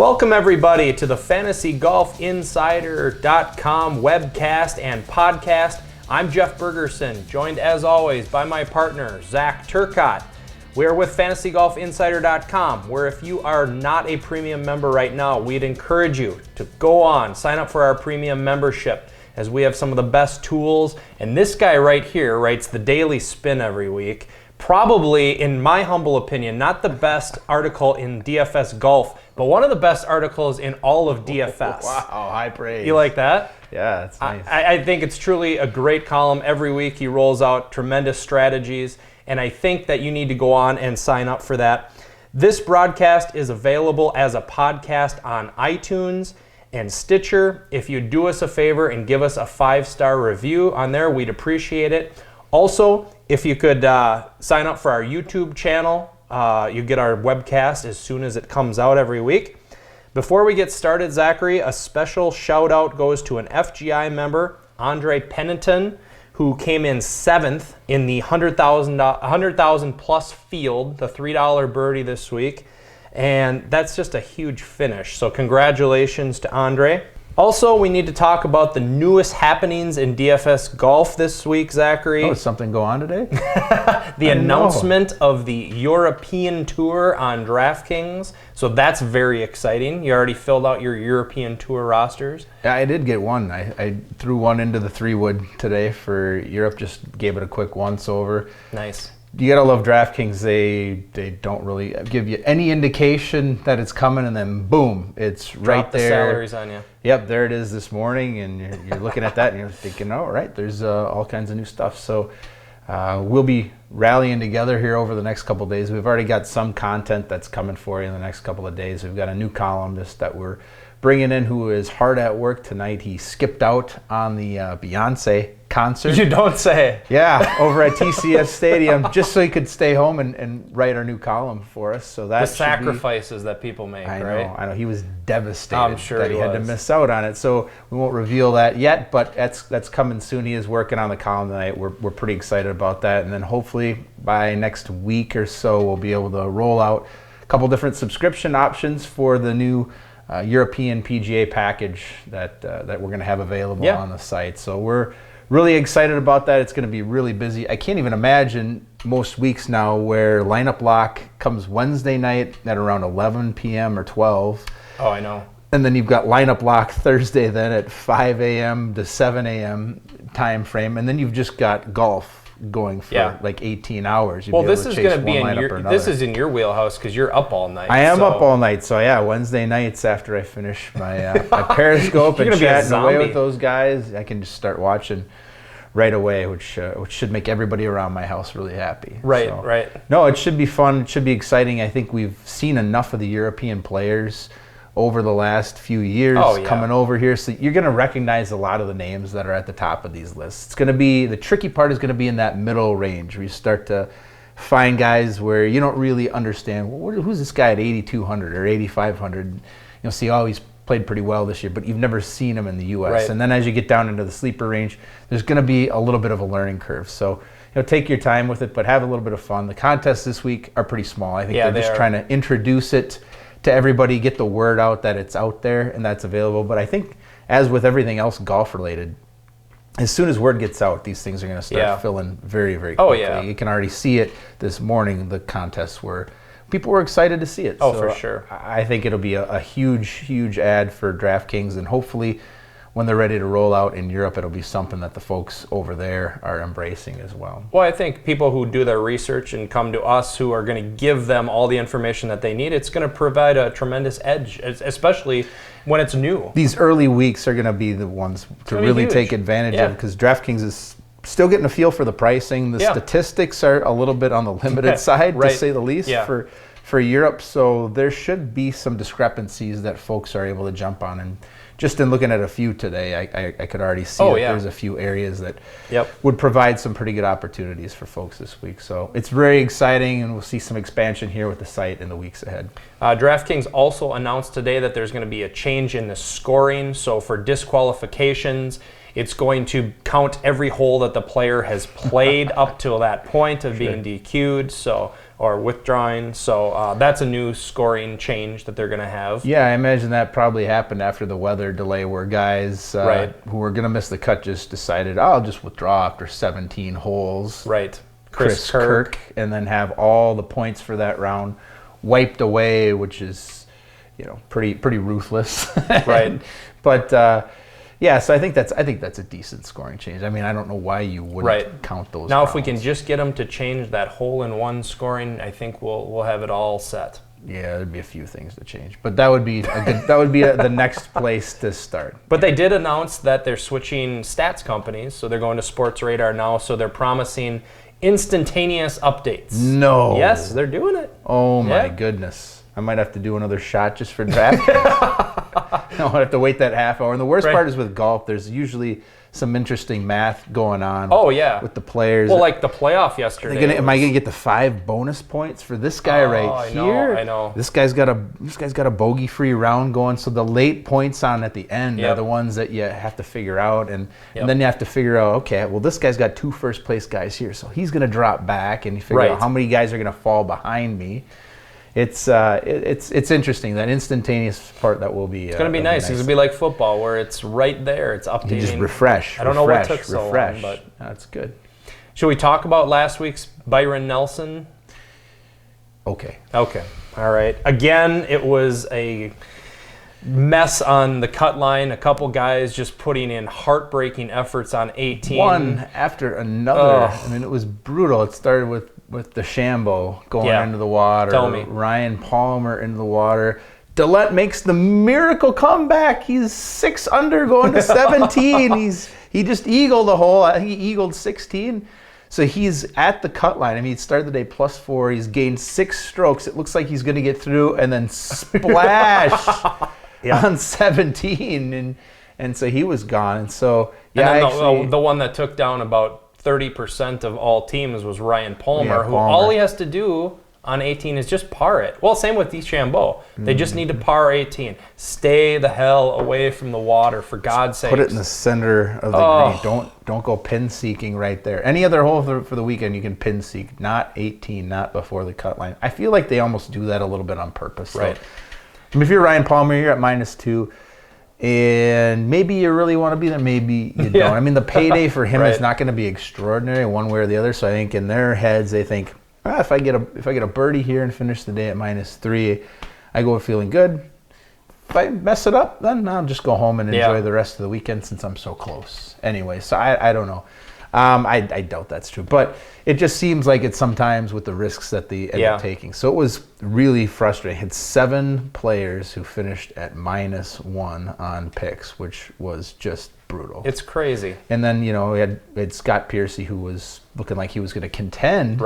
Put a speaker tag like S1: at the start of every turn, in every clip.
S1: Welcome everybody to the FantasyGolfInsider.com webcast and podcast. I'm Jeff Bergerson, joined as always by my partner, Zach Turcotte. We're with FantasyGolfInsider.com, where if you are not a premium member right now, we'd encourage you to go on, sign up for our premium membership, as we have some of the best tools. And this guy right here writes the daily spin every week. Probably, in my humble opinion, not the best article in DFS golf, but one of the best articles in all of DFS.
S2: Wow, high praise.
S1: You like that?
S2: Yeah, that's nice.
S1: I think it's truly a great column. Every week he rolls out tremendous strategies, and I think that you need to go on and sign up for that. This broadcast is available as a podcast on iTunes and Stitcher. If you do us a favor and give us a 5-star review on there, we'd appreciate it. Also, if you could sign up for our YouTube channel, you get our webcast as soon as it comes out every week. Before we get started, Zachary, a special shout out goes to an FGI member, Andre Pennington, who came in 7th in the 100,000 plus field, the $3 birdie this week. And that's just a huge finish. So congratulations to Andre. Also, we need to talk about the newest happenings in DFS golf this week, Zachary.
S2: Oh, is something go on today?
S1: The announcement of the European Tour on DraftKings. So that's very exciting. You already filled out your European Tour rosters.
S2: Yeah, I did get one. I threw one into the 3-wood today for Europe, just gave it a quick once-over.
S1: Nice. You
S2: gotta love DraftKings. They don't really give you any indication that it's coming, and then boom, it's right there.
S1: Drop the salaries on you.
S2: Yep, there it is this morning, and you're looking at that and you're thinking, oh, right, there's all kinds of new stuff. So we'll be rallying together here over the next couple of days. We've already got some content that's coming for you in the next couple of days. We've got a new columnist that we're bringing in who is hard at work tonight. He skipped out on the Beyonce concert.
S1: You don't say.
S2: Yeah, over at TCS Stadium, just so he could stay home and write our new column for us. So that
S1: the sacrifices that people make, right?
S2: I know. He was devastated
S1: I'm sure
S2: that he had to miss out on it. So we won't reveal that yet, but that's coming soon. He is working on the column tonight. We're pretty excited about that. And then hopefully by next week or so, we'll be able to roll out a couple different subscription options for the new European PGA package that we're going to have available on the site. So we're really excited about that. It's going to be really busy. I can't even imagine most weeks now where lineup lock comes Wednesday night at around 11 p.m. or 12.
S1: Oh, I know.
S2: And then you've got lineup lock Thursday then at 5 a.m. to 7 a.m. time frame. And then you've just got golf going for like 18 hours.
S1: Well, this is going to be this is in your wheelhouse because you're up all night.
S2: I am up all night. So yeah, Wednesday nights after I finish my my Periscope and chatting away with those guys, I can just start watching right away, which should make everybody around my house really happy.
S1: Right, right.
S2: No, it should be fun. It should be exciting. I think we've seen enough of the European players over the last few years coming over here. So you're going to recognize a lot of the names that are at the top of these lists. It's going to be, the tricky part is going to be in that middle range where you start to find guys where you don't really understand, well, who's this guy at 8,200 or 8,500? You'll see, oh, he's played pretty well this year, but you've never seen him in the U.S. Right. And then as you get down into the sleeper range, there's going to be a little bit of a learning curve. So take your time with it, but have a little bit of fun. The contests this week are pretty small. I think they're just trying to introduce it to everybody, get the word out that it's out there and that's available. But I think, as with everything else golf related, as soon as word gets out, these things are going to start filling very, very quickly. Oh, yeah. You can already see it this morning, the contests were, people were excited to see it.
S1: Oh, so for sure.
S2: I think it'll be a huge, huge ad for DraftKings, and hopefully when they're ready to roll out in Europe, it'll be something that the folks over there are embracing as well.
S1: Well, I think people who do their research and come to us who are going to give them all the information that they need, it's going to provide a tremendous edge, especially when it's new.
S2: These early weeks are going to be the ones to really take advantage of, because DraftKings is still getting a feel for the pricing. The statistics are a little bit on the limited side, to say the least, for Europe. So there should be some discrepancies that folks are able to jump on. And just in looking at a few today, I could already see that there's a few areas that would provide some pretty good opportunities for folks this week. So it's very exciting, and we'll see some expansion here with the site in the weeks ahead.
S1: DraftKings also announced today that there's going to be a change in the scoring. So for disqualifications, It's going to count every hole that the player has played up till that point of being DQ'd, or withdrawing. So that's a new scoring change that they're going to have.
S2: Yeah, I imagine that probably happened after the weather delay where guys who were going to miss the cut just decided, I'll just withdraw after 17 holes.
S1: Right.
S2: Chris Kirk, and then have all the points for that round wiped away, which is, pretty ruthless.
S1: Right.
S2: But so I think that's a decent scoring change. I mean, I don't know why you wouldn't count those.
S1: Now,
S2: rounds.
S1: if we can just get them to change that hole-in-one scoring, I think we'll have it all set.
S2: Yeah, there'd be a few things to change, but that would be the next place to start.
S1: But they did announce that they're switching stats companies, so they're going to Sports Radar now. So they're promising instantaneous updates.
S2: No.
S1: Yes, they're doing it.
S2: Oh my goodness. I might have to do another shot just for DraftKings. I'll have to wait that half hour. And the worst part is with golf, there's usually some interesting math going on.
S1: Oh, yeah.
S2: With the players.
S1: Well, like the playoff yesterday.
S2: Am I going to get the 5 bonus points for this guy here?
S1: I know.
S2: This guy's got a bogey-free round going. So the late points on at the end are the ones that you have to figure out, and then you have to figure out, okay, well, this guy's got 2 first-place guys here, so he's going to drop back, and you figure out how many guys are going to fall behind me. It's interesting, that instantaneous part that will be.
S1: It's going to be nice. It's going to be like football, where it's right there. It's updating.
S2: You just refresh.
S1: I don't know what took so long, but
S2: that's good.
S1: Should we talk about last week's Byron Nelson?
S2: Okay.
S1: All right. Again, it was a mess on the cut line. A couple guys just putting in heartbreaking efforts on 18.
S2: One after another. I mean, it was brutal. It started with the Shambo going into the water.
S1: Tell me.
S2: Ryan Palmer into the water. DeLuca makes the miracle comeback. He's 6 under going to 17. He just eagled the hole. I think he eagled 16. So he's at the cut line. I mean, he started the day +4. He's gained 6 strokes. It looks like he's going to get through and then splash on 17. And so he was gone. And so,
S1: and then the one that took down about 30% of all teams was Ryan Palmer, who all he has to do on 18 is just par it. Well, same with DeChambeau. They just need to par 18. Stay the hell away from the water, for God's sake.
S2: Put it in the center of the green. Don't go pin seeking right there. Any other hole for the weekend, you can pin seek. Not 18, not before the cut line. I feel like they almost do that a little bit on purpose.
S1: Right.
S2: So, I mean, if you're Ryan Palmer, you're at -2. And maybe you really want to be there, maybe you don't. I mean, the payday for him is not going to be extraordinary one way or the other. So I think in their heads, they think, if I get a birdie here and finish the day at -3, I go feeling good. If I mess it up, then I'll just go home and enjoy the rest of the weekend since I'm so close. Anyway, so I don't know. I doubt that's true, but it just seems like it's sometimes with the risks that they end up taking. So it was really frustrating. I had 7 players who finished at -1 on picks, which was just brutal.
S1: It's crazy.
S2: And then, we had Scott Piercy, who was looking like he was going to contend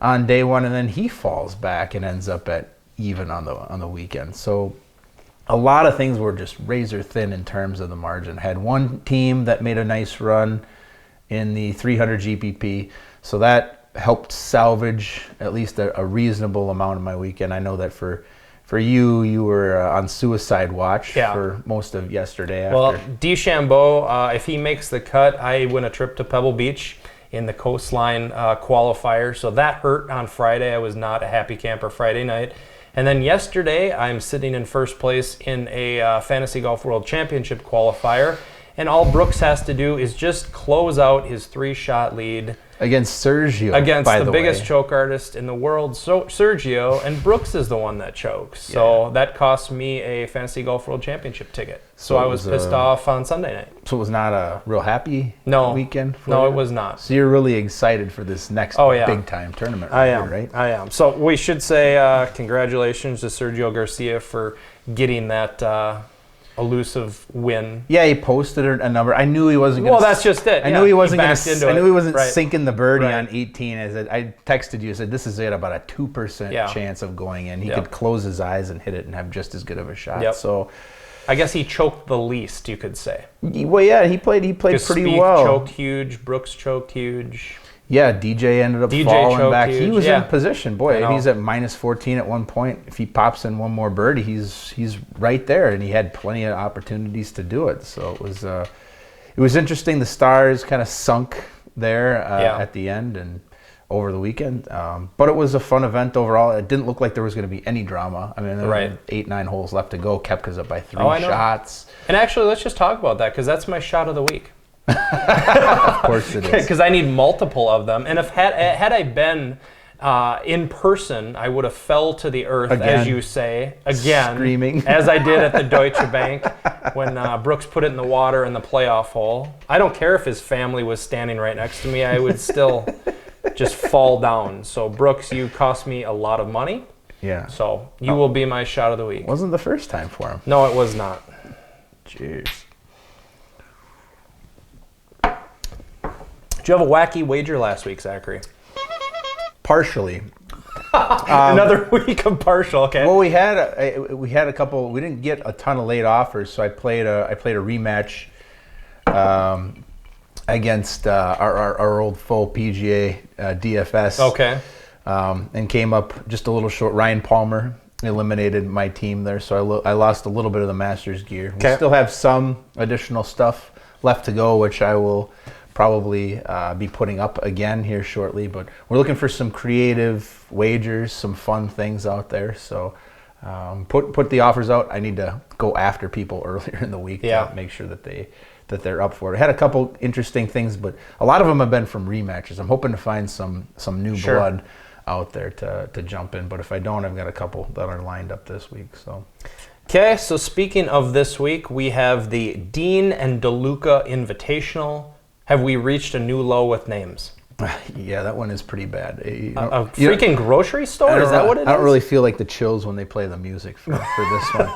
S2: on day 1, and then he falls back and ends up at even on the weekend. So a lot of things were just razor thin in terms of the margin. Had one team that made a nice run in the 300 GPP, so that helped salvage at least a reasonable amount of my weekend. I know that for you were on suicide watch for most of yesterday.
S1: Well, DeChambeau, if he makes the cut, I win a trip to Pebble Beach in the Coastline qualifier, so that hurt on Friday. I was not a happy camper Friday night. And then yesterday, I'm sitting in first place in a Fantasy Golf World Championship qualifier, and all Brooks has to do is just close out his 3-shot lead
S2: against Sergio.
S1: Against the biggest choke artist in the world, Sergio, and Brooks is the one that chokes. So that cost me a Fantasy Golf World Championship ticket. So I was pissed off on Sunday night.
S2: So it was not a real happy weekend for
S1: you?
S2: It
S1: was not.
S2: So you're really excited for this next big-time tournament right?
S1: I am. So we should say congratulations to Sergio Garcia for getting that elusive win.
S2: Yeah, he posted a number. I knew he wasn't going to...
S1: Well, that's just it.
S2: I knew he wasn't going
S1: to...
S2: I knew he wasn't sinking the birdie on 18. I texted you and said, this is at about a 2% chance of going in. He could close his eyes and hit it and have just as good of a shot. So
S1: I guess he choked the least, you could say.
S2: Well, yeah, he played pretty
S1: Spieth
S2: well.
S1: Choked huge. Brooks choked huge.
S2: Yeah, DJ ended up falling back.
S1: Huge.
S2: He was in position. Boy, he's at -14 at one point. If he pops in one more birdie, he's right there, and he had plenty of opportunities to do it. So it was interesting. The stars kind of sunk there at the end and over the weekend. But it was a fun event overall. It didn't look like there was going to be any drama. I mean, there were 8-9 holes left to go. Kepka's up by 3 shots.
S1: And actually, let's just talk about that because that's my shot of the week.
S2: Of course it is.
S1: Because I need multiple of them. And if had I been in person, I would have fell to the earth, as you say, again,
S2: screaming,
S1: as I did at the Deutsche Bank when Brooks put it in the water in the playoff hole. I don't care if his family was standing right next to me; I would still just fall down. So Brooks, you cost me a lot of money.
S2: Yeah.
S1: So you will be my shot of the week.
S2: Wasn't the first time for him.
S1: No, it was not.
S2: Cheers.
S1: Did you have a wacky wager last week, Zachary?
S2: Partially.
S1: Another week of partial. Okay.
S2: Well, we had a couple. We didn't get a ton of late offers, so I played a rematch against our old foe PGA DFS.
S1: Okay.
S2: And came up just a little short. Ryan Palmer eliminated my team there, so I lost a little bit of the Masters gear. We still have some additional stuff left to go, which I will probably be putting up again here shortly, but we're looking for some creative wagers, some fun things out there. So put the offers out. I need to go after people earlier in the week to make sure that they're up for it. I had a couple interesting things, but a lot of them have been from rematches. I'm hoping to find some new blood out there to jump in, but if I don't, I've got a couple that are lined up this week. So.
S1: Okay, so speaking of this week, we have the DEAN and DeLuca Invitational. Have we reached a new low with names?
S2: Yeah, that one is pretty bad.
S1: A freaking grocery store? Is that what it is?
S2: I don't really feel like the chills when they play the music for this one.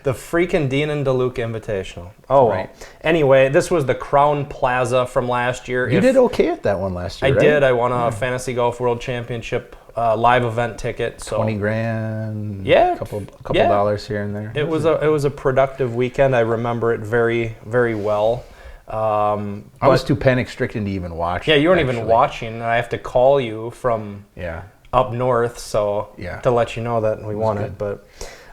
S1: The freaking DEAN and DeLuca Invitational. Oh, right. Well. Anyway, this was the Crown Plaza from last year.
S2: You did okay at that one last year,
S1: I did. I won a Fantasy Golf World Championship live event ticket. So
S2: $20,000.
S1: Yeah,
S2: a couple dollars here and there.
S1: It was a productive weekend. I remember it very, very well.
S2: I was too panic-stricken to even watch.
S1: Yeah, you weren't even watching. I have to call you from up north, to let you know that we won it. But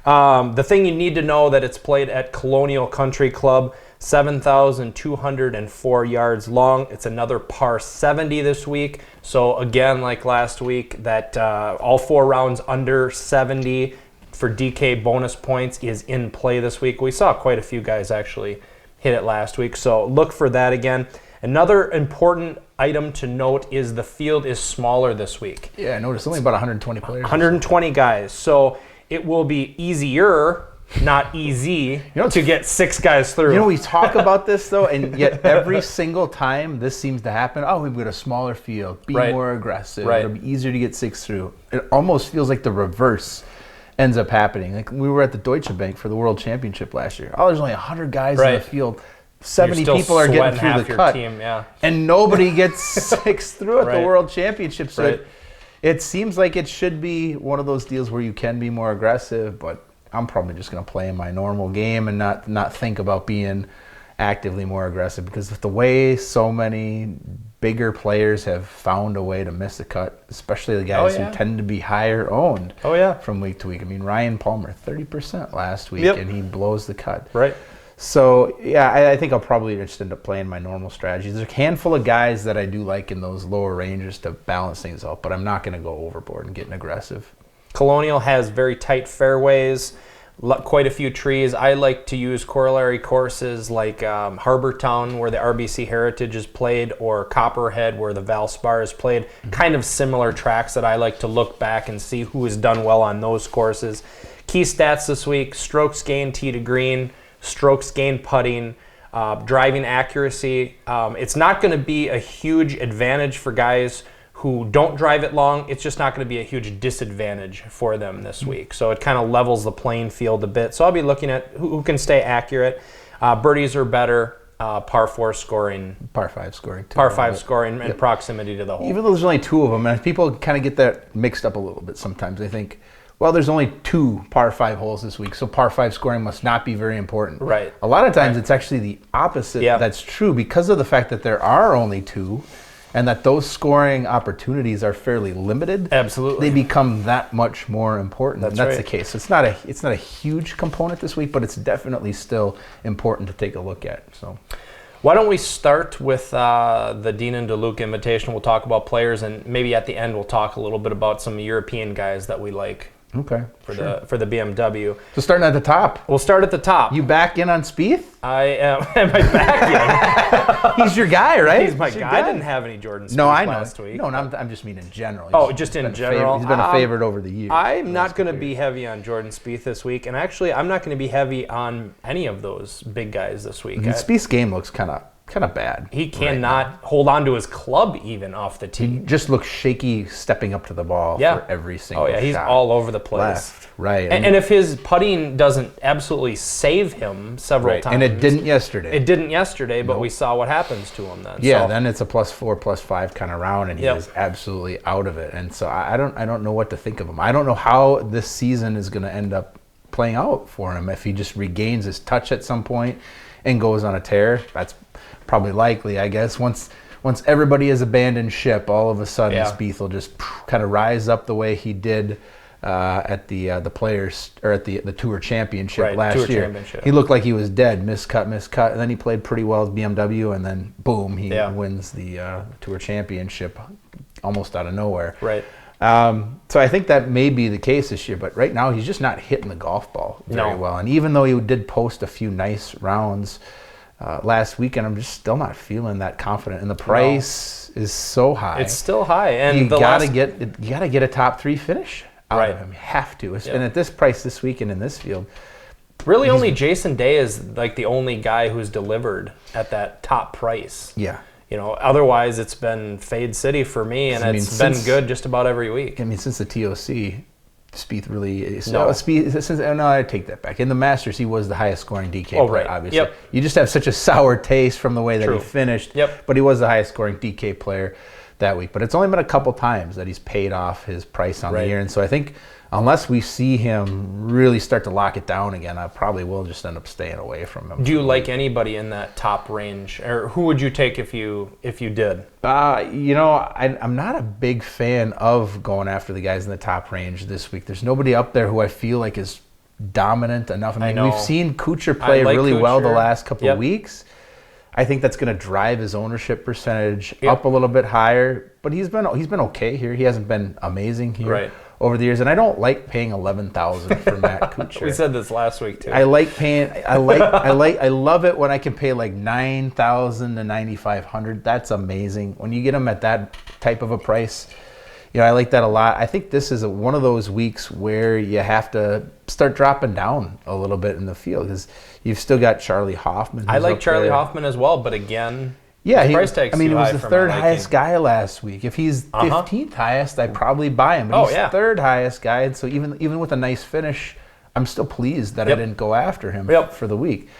S1: the thing you need to know that it's played at Colonial Country Club, 7,204 yards long. It's another par 70 this week. So again, like last week, that all 4 rounds under 70 for DK bonus points is in play this week. We saw quite a few guys actually hit it last week, so look for that again. Another important item to note is the field is smaller this week.
S2: Yeah, I noticed only about 120 players.
S1: 120 guys, so it will be easier, not easy, to get 6 guys through.
S2: You know, we talk about this though, and yet every single time this seems to happen, we've got a smaller field, be more aggressive, it'll be easier to get 6 through. It almost feels like the reverse ends up happening. Like we were at the Deutsche Bank for the World Championship last year. There's only 100 guys in the field. 70 people are getting through the cut.
S1: Team,
S2: and nobody gets 6 through at the World Championship. So it seems like it should be one of those deals where you can be more aggressive, but I'm probably just going to play in my normal game and not think about being actively more aggressive, because of the way so many bigger players have found a way to miss the cut, especially the guys who tend to be higher owned from week to week. I mean, Ryan Palmer, 30% last week, and he blows the cut.
S1: Right.
S2: So, I think I'll probably just end up playing my normal strategy. There's a handful of guys that I do like in those lower ranges to balance things out, but I'm not going to go overboard and getting aggressive.
S1: Colonial has very tight fairways, quite a few trees. I like to use corollary courses like Harbortown, where the RBC Heritage is played, or Copperhead, where the Valspar is played. Kind of similar tracks that I like to look back and see who has done well on those courses. Key stats this week: strokes gained tee to green, strokes gained putting, driving accuracy. It's not going to be a huge advantage for guys who don't drive it long. It's just not going to be a huge disadvantage for them this week. So it kind of levels the playing field a bit. So I'll be looking at who can stay accurate. Birdies are better. Par 4 scoring.
S2: Par 5 scoring, too.
S1: Par 5 scoring and proximity to the hole.
S2: Even though there's only 2 of them, and people kind of get that mixed up a little bit sometimes. They think, well, there's only 2 par 5 holes this week, so par 5 scoring must not be very important.
S1: Right.
S2: A lot of times it's actually the opposite that's true, because of the fact that there are only 2 and that those scoring opportunities are fairly limited.
S1: Absolutely.
S2: They become that much more important. That's the case. It's not a huge component this week, but it's definitely still important to take a look at. So
S1: Why don't we start with the DEAN DELUCA Invitational? We'll talk about players, and maybe at the end we'll talk a little bit about some European guys that we like.
S2: Okay.
S1: For the BMW.
S2: So starting at the top.
S1: We'll start at the top.
S2: You back in on Spieth?
S1: I am. Am I back in?
S2: He's your guy, right?
S1: He's my guy. I didn't have any Jordan Spieth last week.
S2: No, I'm just meaning in general.
S1: Just in general.
S2: He's been a favorite over the years.
S1: I'm not going to be heavy on Jordan Spieth this week, and actually, I'm not going to be heavy on any of those big guys this week.
S2: Spieth's game looks kind of bad.
S1: He cannot hold on to his club even off the tee.
S2: He just looks shaky stepping up to the ball for every single shot.
S1: He's all over the place.
S2: Left, right.
S1: And if his putting doesn't absolutely save him several times.
S2: And it didn't yesterday.
S1: It didn't yesterday, but we saw what happens to him then.
S2: Yeah, then it's a +4, +5 kind of round, and he is absolutely out of it. And so I don't know what to think of him. I don't know how this season is going to end up playing out for him. If he just regains his touch at some point and goes on a tear, that's probably likely, I guess. Once everybody has abandoned ship, all of a sudden Spieth will just kind of rise up the way he did at the Players or at the Tour Championship last year. He looked like he was dead, miscut, and then he played pretty well with BMW, and then boom, he wins the Tour Championship almost out of nowhere.
S1: Right.
S2: So I think that may be the case this year, but right now he's just not hitting the golf ball very well. And even though he did post a few nice rounds last weekend, I'm just still not feeling that confident, and the price is so high.
S1: It's still high, and
S2: you gotta get a top 3 finish out of him. You have to, and at this price this weekend in this field,
S1: really only Jason Day is like the only guy who's delivered at that top price.
S2: Yeah,
S1: otherwise it's been Fade City for me, and it's been good just about every week.
S2: I mean, since the TOC. Spieth really no, I take that back. In the Masters, he was the highest scoring DK player, obviously.
S1: Yep.
S2: You just have such a sour taste from the way that he finished.
S1: Yep.
S2: But he was the highest scoring DK player that week. But it's only been a couple times that he's paid off his price on the year. And so I think unless we see him really start to lock it down again, I probably will just end up staying away from him.
S1: Do you like anybody in that top range? Or who would you take if you did?
S2: I'm not a big fan of going after the guys in the top range this week. There's nobody up there who I feel like is dominant enough. I mean, we've seen Kuchar play really well the last couple of weeks. I think that's going to drive his ownership percentage up a little bit higher. But he's been okay here. He hasn't been amazing here over the years, and I don't like paying $11,000 for Matt Kuchar.
S1: We said this last week too.
S2: I love it when I can pay like $9,000 to $9,500. That's amazing. When you get him at that type of a price, I like that a lot. I think this is one of those weeks where you have to start dropping down a little bit in the field because you've still got Charlie Hoffman.
S1: I like Charlie Hoffman as well, but again.
S2: Yeah,
S1: he was the
S2: third highest guy last week. If he's 15th highest, I'd probably buy him. But he's third highest guy, and so even with a nice finish, I'm still pleased that I didn't go after him for the week.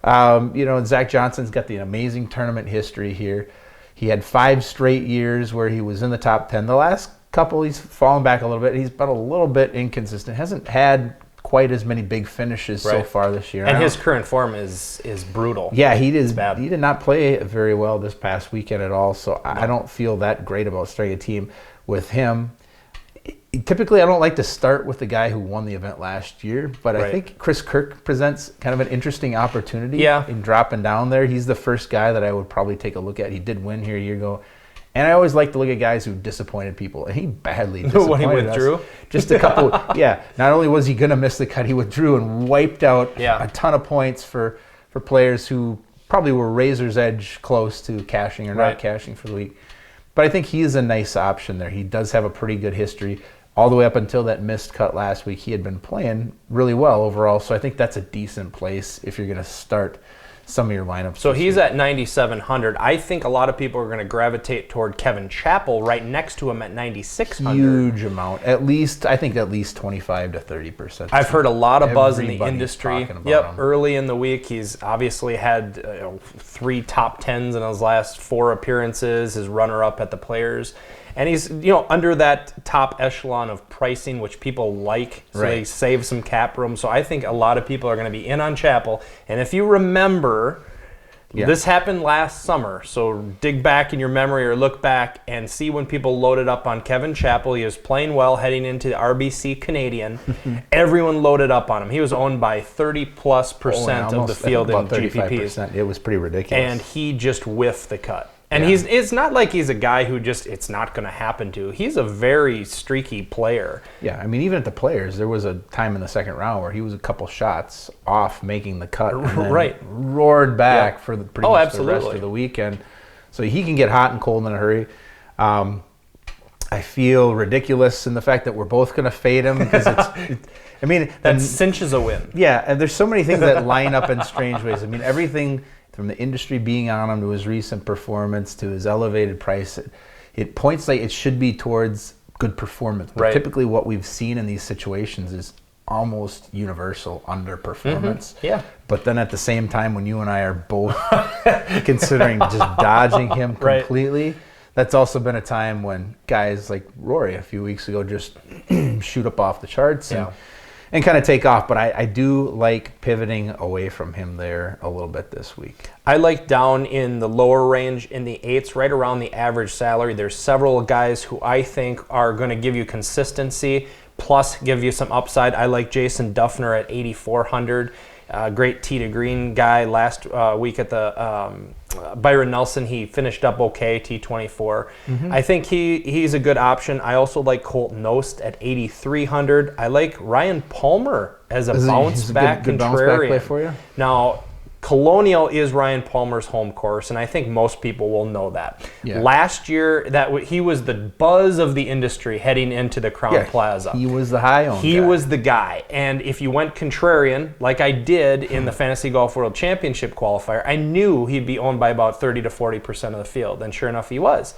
S2: Zach Johnson's got the amazing tournament history here. He had 5 straight years where he was in the top 10. The last couple, he's fallen back a little bit. He's been a little bit inconsistent. Hasn't had quite as many big finishes so far this year.
S1: And his current form is brutal.
S2: Yeah, he did not play very well this past weekend at all, so I don't feel that great about starting a team with him. Typically, I don't like to start with the guy who won the event last year, but I think Chris Kirk presents kind of an interesting opportunity in dropping down there. He's the first guy that I would probably take a look at. He did win here a year ago. And I always like to look at guys who disappointed people, and he badly disappointed
S1: when he withdrew?
S2: us. Just a couple, not only was he going to miss the cut, he withdrew and wiped out a ton of points for players who probably were razor's edge close to cashing or not cashing for the week. But I think he is a nice option there. He does have a pretty good history. All the way up until that missed cut last week, he had been playing really well overall. So I think that's a decent place if you're going to start some of your lineups.
S1: So he's at 9,700. I think a lot of people are going to gravitate toward Kevin Chappell right next to him at 9,600.
S2: Huge amount. I think at least 25 to 30%.
S1: I've heard a lot of buzz in the industry. Early in the week, he's obviously had 3 top 10s in his last 4 appearances, his runner-up at the Players. And he's, under that top echelon of pricing, which people like, so they save some cap room. So I think a lot of people are going to be in on Chappell. And if you remember,
S2: Yeah.
S1: This happened last summer, so dig back in your memory or look back and see when people loaded up on Kevin Chappell. He was playing well heading into the RBC Canadian. Everyone loaded up on him. He was owned by 30+% of the field in GPPs.
S2: It was pretty ridiculous.
S1: And he just whiffed the cut. And it's not like he's a guy who just, it's not going to happen to. He's a very streaky player.
S2: Yeah, I mean, even at the Players, there was a time in the second round where he was a couple shots off making the cut. And then roared back for pretty much the rest of the weekend. So he can get hot and cold in a hurry. I feel ridiculous in the fact that we're both going to fade him because
S1: that cinches a win.
S2: Yeah, and there's so many things that line up in strange ways. I mean, everything from the industry being on him to his recent performance to his elevated price, it points like it should be towards good performance. But typically what we've seen in these situations is almost universal underperformance.
S1: Yeah.
S2: But then at the same time, when you and I are both considering just dodging him completely, that's also been a time when guys like Rory a few weeks ago just shoot up off the charts and kind of take off. But I do like pivoting away from him there a little bit this week.
S1: I like down in the lower range in the 8s, right around the average salary. There's several guys who I think are going to give you consistency plus give you some upside. I like Jason Duffner at 8,400. Great tee to green guy. Last week at the Byron Nelson, he finished up okay, T24. I think he's a good option. I also like Colt Knost at 8,300. I like Ryan Palmer as a bounce back
S2: good
S1: contrarian.
S2: Bounce back play for you?
S1: Now, Colonial is Ryan Palmer's home course, and I think most people will know that.
S2: Yeah.
S1: Last year, he was the buzz of the industry heading into the Crown Plaza.
S2: He was the high-owned guy.
S1: He was the guy. And if you went contrarian, like I did in the Fantasy Golf World Championship qualifier, I knew he'd be owned by about 30 to 40% of the field, and sure enough, he was.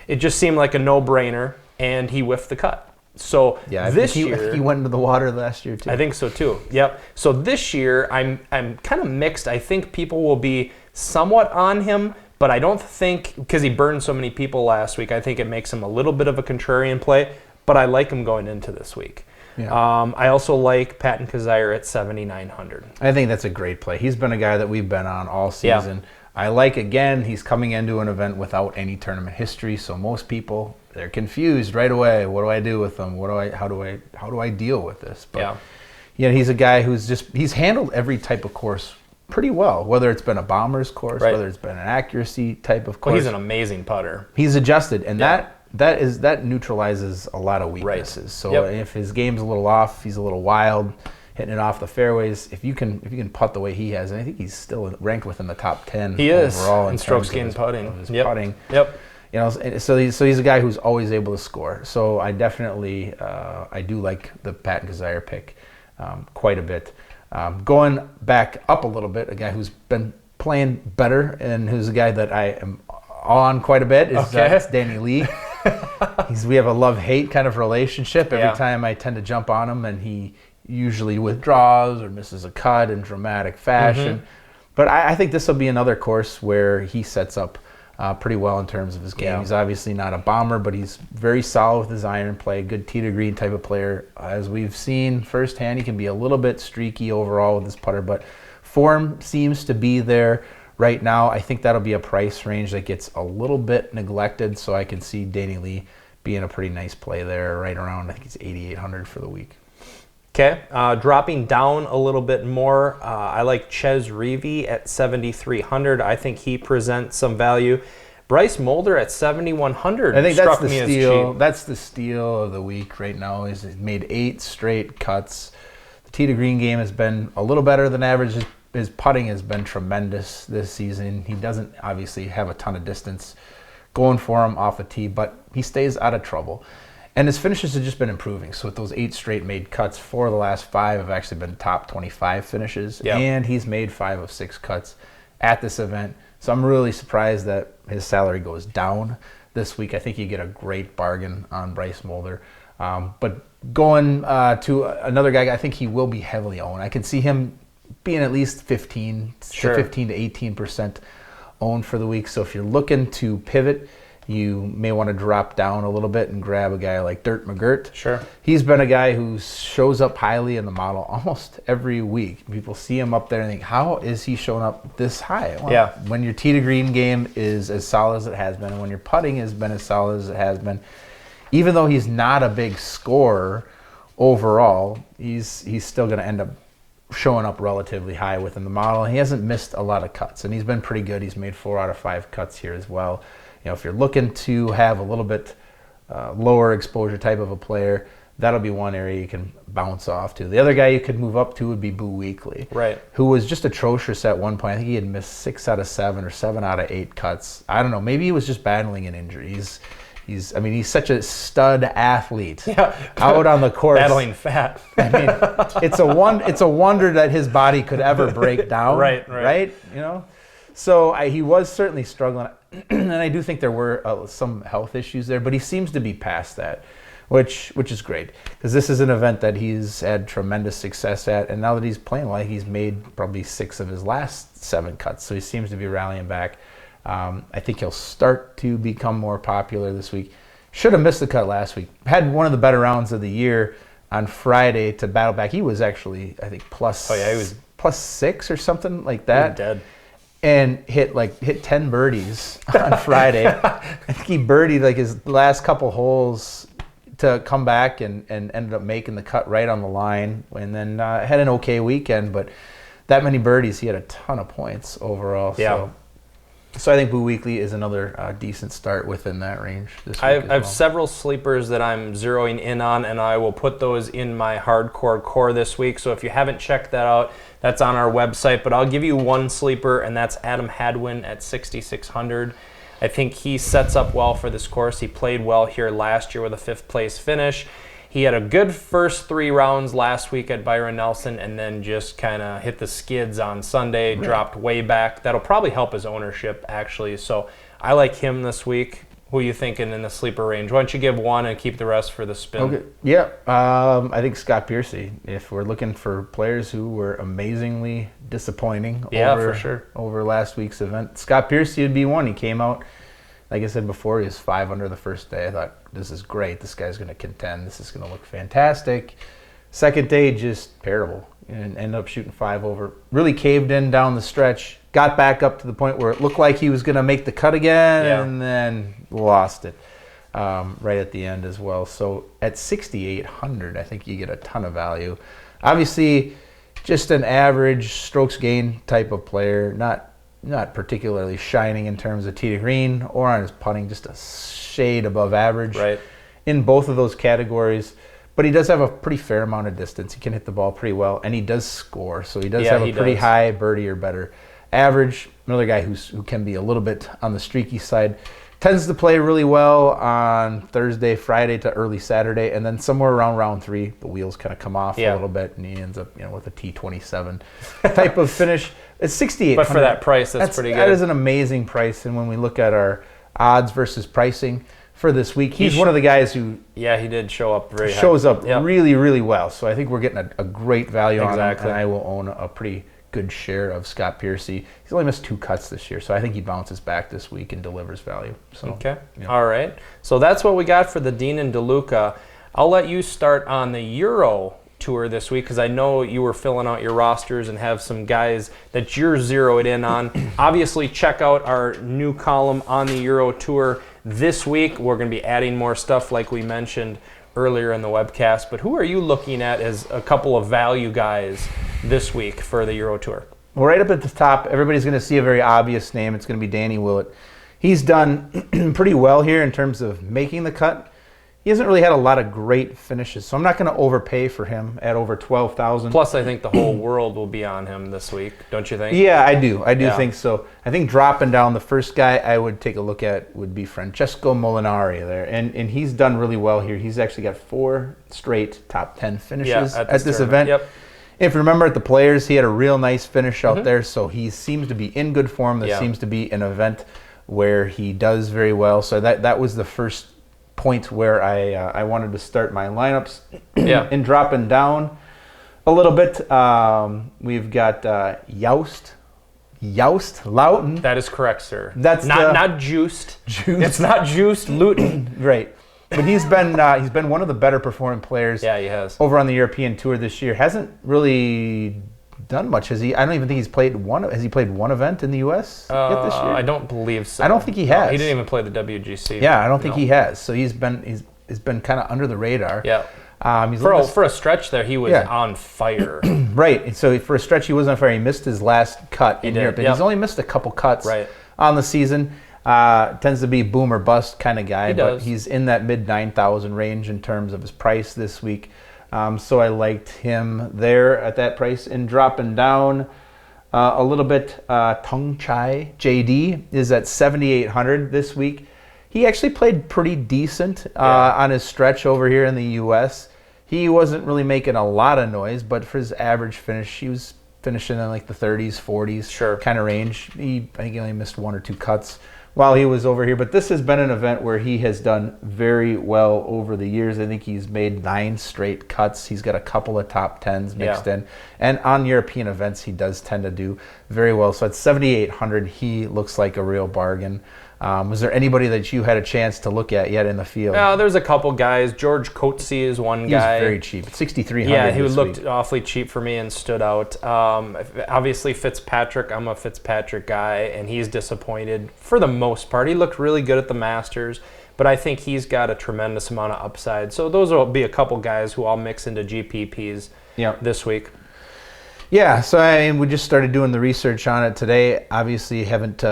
S1: It just seemed like a no-brainer, and he whiffed the cut. So this year,
S2: he went into the water last year too.
S1: I think so too. Yep. So this year, I'm kind of mixed. I think people will be somewhat on him, but I don't think, because he burned so many people last week, I think it makes him a little bit of a contrarian play. But I like him going into this week.
S2: Yeah.
S1: I also like Patton Kizzire at 7,900.
S2: I think that's a great play. He's been a guy that we've been on all season. Yeah. I like, again, he's coming into an event without any tournament history, so most people, they're confused right away. What do I do with them? How do I deal with this? But he's a guy he's handled every type of course pretty well, whether it's been a bomber's course, whether it's been an accuracy type of course.
S1: Well, he's an amazing putter.
S2: He's adjusted, and that neutralizes a lot of weaknesses. Right. So if his game's a little off, he's a little wild, hitting it off the fairways. If you can putt the way he has, and I think he's still ranked within the top 10 overall in
S1: strokes gained putting.
S2: Putting.
S1: Yep.
S2: You know, so he's a guy who's always able to score. So I definitely I do like the Patton Kizzire pick quite a bit. Going back up a little bit, a guy who's been playing better and who's a guy that I am on quite a bit is Danny Lee. We have a love-hate kind of relationship. Every time I tend to jump on him, and he usually withdraws or misses a cut in dramatic fashion. But I think this will be another course where he sets up pretty well in terms of his game. He's obviously not a bomber, but he's very solid with his iron play, good tee to green type of player. As we've seen firsthand, he can be a little bit streaky overall with his putter, but form seems to be there right now. I think that'll be a price range that gets a little bit neglected, so I can see Danny Lee being a pretty nice play there, right around, I think it's 8,800 for the week.
S1: Okay, dropping down a little bit more, I like Ches Reavie at 7,300. I think he presents some value. Bryce Molder at 7,100.
S2: I think that's the steal. That's the steal of the week right now. He's made 8 straight cuts. The tee to green game has been a little better than average. His putting has been tremendous this season. He doesn't obviously have a ton of distance going for him off the tee, but he stays out of trouble. And his finishes have just been improving. So with those 8 straight made cuts, 4 of the last 5 have actually been top 25 finishes. Yep. And he's made 5 of 6 cuts at this event. So I'm really surprised that his salary goes down this week. I think you get a great bargain on Bryce Molder. But going to another guy, I think he will be heavily owned. I can see him being at least 15 to 18% owned for the week. So if you're looking to pivot you may want to drop down a little bit and grab a guy like Dirt McGirt.
S1: Sure.
S2: He's been a guy who shows up highly in the model almost every week. People see him up there and think, how is he showing up this high? Well, when your tee to green game is as solid as it has been, and when your putting has been as solid as it has been, even though he's not a big scorer overall, he's still going to end up showing up relatively high within the model. He hasn't missed a lot of cuts, and he's been pretty good. He's made 4 out of 5 cuts here as well. If you're looking to have a little bit lower exposure type of a player, that'll be one area you can bounce off to. The other guy you could move up to would be Boo Weekley, who was just atrocious at one point. I think he had missed 6 out of 7 or 7 out of 8 cuts. I don't know. Maybe he was just battling an injury. He's such a stud athlete out on the course.
S1: Battling fat.
S2: I mean, it's a wonder that his body could ever break down. Right? So he was certainly struggling. And I do think there were some health issues there, but he seems to be past that, which is great, because this is an event that he's had tremendous success at, and now that he's playing well, he's made probably 6 of his last 7 cuts, so he seems to be rallying back. I think he'll start to become more popular this week. Should have missed the cut last week. Had one of the better rounds of the year on Friday to battle back. He was actually, I think, he was plus 6 or something like that.
S1: Dead.
S2: And hit 10 birdies on Friday. I think he birdied his last couple holes to come back and ended up making the cut right on the line, and then had an okay weekend, but that many birdies, he had a ton of points overall. So I think Boo Weekley is another decent start within that range this week.
S1: I have several sleepers that I'm zeroing in on, and I will put those in my hardcore core this week. So if you haven't checked that out, that's on our website. But I'll give you one sleeper, and that's Adam Hadwin at 6,600. I think he sets up well for this course. He played well here last year with a 5th place finish. He had a good first 3 rounds last week at Byron Nelson, and then just kind of hit the skids on Sunday, dropped way back. That'll probably help his ownership, actually. So I like him this week. Who are you thinking in the sleeper range? Why don't you give one and keep the rest for the spin?
S2: Okay. Yeah, I think Scott Piercy. If we're looking for players who were amazingly disappointing over last week's event, Scott Piercy would be one. He came out, like I said before, he was 5 under the first day. I thought, this is great. This guy's going to contend. This is going to look fantastic. Second day, just terrible. And ended up shooting 5 over. Really caved in down the stretch. Got back up to the point where it looked like he was going to make the cut again, and then lost it right at the end as well. So at 6,800, I think you get a ton of value. Obviously, just an average strokes gain type of player, not particularly shining in terms of tee to green or on his putting, just a shade above average in both of those categories. But he does have a pretty fair amount of distance. He can hit the ball pretty well, and he does score. So he does have a pretty high birdie or better average. Another guy who can be a little bit on the streaky side. Tends to play really well on Thursday, Friday to early Saturday, and then somewhere around round 3, the wheels kind of come off a little bit, and he ends up with a T27 type of finish. It's 6,800.
S1: But for that price, that's pretty good.
S2: That is an amazing price, and when we look at our odds versus pricing for this week, he's one of the guys who
S1: he did show up very
S2: shows up really, really well. So I think we're getting a great value on him, and I will own a pretty good share of Scott Piercy. He's only missed 2 cuts this year, so I think he bounces back this week and delivers value. So,
S1: all right. So that's what we got for the Dean and DeLuca. I'll let you start on the Euro Tour this week, because I know you were filling out your rosters and have some guys that you're zeroed in on. Obviously, check out our new column on the Euro Tour this week. We're going to be adding more stuff like we mentioned earlier in the webcast. But who are you looking at as a couple of value guys this week for the Euro Tour?
S2: Well, right up at the top, everybody's going to see a very obvious name. It's going to be Danny Willett. He's done pretty well here in terms of making the cut. He hasn't really had a lot of great finishes, so I'm not going to overpay for him at over 12,000.
S1: Plus, I think the whole world will be on him this week, don't you think?
S2: Yeah, I do. I do think so. I think dropping down, the first guy I would take a look at would be Francesco Molinari there, and he's done really well here. He's actually got 4 straight top 10 finishes at this event. Yep. If you remember at the Players, he had a real nice finish out there, so he seems to be in good form. This seems to be an event where he does very well. So that was the first point where I wanted to start my lineups. And dropping down a little bit, we've got Youst. Yost Loughton.
S1: That is correct, sir.
S2: That's
S1: not juiced. It's not juiced Luton.
S2: Right. But he's been one of the better performing players.
S1: Yeah, he has.
S2: Over on the European Tour this year. Hasn't really done much, has he? I don't even think he's played one. Has he played one event in the U.S. yet this year?
S1: I don't believe so.
S2: I don't think he has.
S1: No, he didn't even play the WGC.
S2: Yeah, I don't think he has. So he's been kind of under the radar.
S1: Yeah. For a stretch there, he was on fire.
S2: Right. And so for a stretch, he wasn't on fire. He missed his last cut in Europe. He's only missed a couple cuts on the season. Tends to be boom or bust kind of guy. But he's in that mid 9,000 range in terms of his price this week. So I liked him there at that price. And dropping down a little bit, Tung Chai JD is at 7,800 this week. He actually played pretty decent on his stretch over here in the U.S. He wasn't really making a lot of noise, but for his average finish, he was finishing in like the 30s, 40s kind of range. I think he only missed one or two cuts while he was over here. But this has been an event where he has done very well over the years. I think he's made 9 straight cuts. He's got a couple of top 10s mixed in. And on European events, he does tend to do very well. So at 7,800, he looks like a real bargain. Was there anybody that you had a chance to look at yet in the field?
S1: There's a couple guys. George Coetzee is one guy.
S2: He's very cheap. 6,300.
S1: Yeah, he looked awfully cheap for me and stood out. Obviously, Fitzpatrick. I'm a Fitzpatrick guy, and he's disappointed for the most part. He looked really good at the Masters, but I think he's got a tremendous amount of upside. So those will be a couple guys who I'll mix into GPPs this week.
S2: Yeah, so we just started doing the research on it today. Obviously, haven't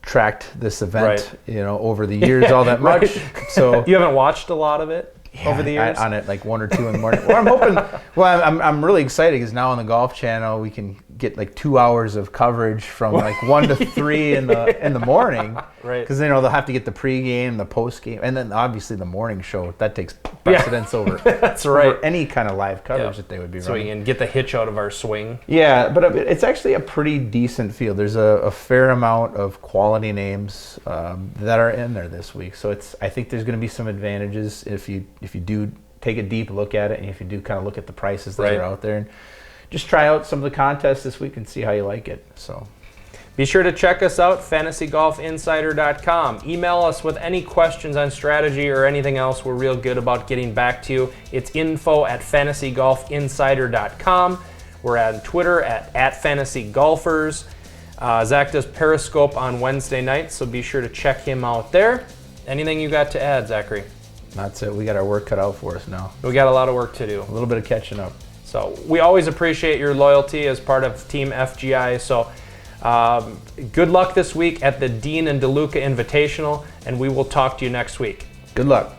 S2: tracked this event, over the years all that much. So
S1: you haven't watched a lot of it over the years?
S2: On it like 1 or 2 in the morning. Well, I'm hoping. Well, I'm really excited because now on the Golf Channel we can get like 2 hours of coverage from like 1 to 3 in the morning. Right. Because they'll have to get the pregame, the postgame, and then obviously the morning show that takes precedence over.
S1: That's right.
S2: Over any kind of live coverage that they would be running.
S1: So we can get the hitch out of our swing.
S2: Yeah, but it's actually a pretty decent field. There's a fair amount of quality names that are in there this week. So I think there's going to be some advantages if you do take a deep look at it, and if you do kind of look at the prices that are out there, and just try out some of the contests this week and see how you like it. So
S1: be sure to check us out, fantasygolfinsider.com. Email us with any questions on strategy or anything else. We're real good about getting back to you. It's info@fantasygolfinsider.com. We're on Twitter at @fantasygolfers. Zach does Periscope on Wednesday nights, so be sure to check him out there. Anything you got to add, Zachary?
S2: That's it. We got our work cut out for us now.
S1: We got a lot of work to do.
S2: A little bit of catching up.
S1: So we always appreciate your loyalty as part of Team FGI. So good luck this week at the DEAN DELUCA Invitational, and we will talk to you next week.
S2: Good luck.